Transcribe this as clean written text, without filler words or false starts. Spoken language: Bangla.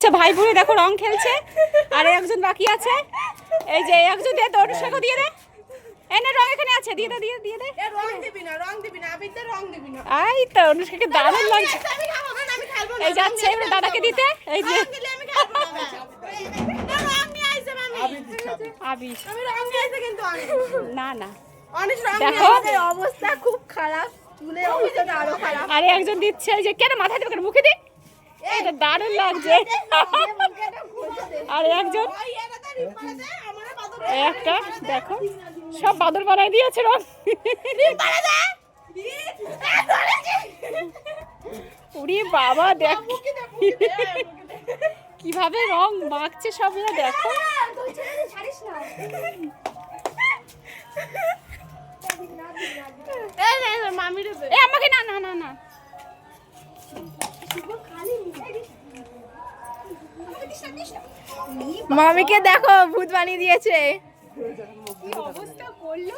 খেলছে, ভাই বোনে দেখো রং খেলছে। আর একজন বাকি আছে, এই যে একজন দিয়ে তো অনুষ্কাকে দিয়ে দে। এই না রং এখানে আছে, দিয়ে দে দিয়ে দে। রং দিবি না, রং দিবি না, আবিরতে রং দিবি না। এই তো অনুষ্কাকে দারুণ লাগছে। আমি খাবো না, আমি খেলবো না। এই যাচ্ছে এবার দাদাকে দিতে। এই যে রং দিলে আমি খেলবো না। রং নিয়ে আইছে মামি। আবির আমি রং নিয়ে আইছে কিন্তু অনেক। না না অনেক রং দেখো। নিয়ে আইছে, অবস্থা খুব খারাপ। চুলের অবস্থা আরো খারাপ। আরে একজন দিচ্ছে, এই যে কেন মাথায় দেবে, মুখে দি। এটা দারুণ লাগছে। আর একজন ওই এটা তো রিপারে দে, আমারে বাদর এই একটা দেখো, সব বাদর বানাই দিয়েছে রং। রিপারে দে। উড়ি বাবা দেখ কিভাবে রং মাখছে সব, এরা দেখো। মামির এ আমাকে না না না না মামিকে দেখো ভূত বানিয়ে দিয়েছে। কি অবস্থা করলো।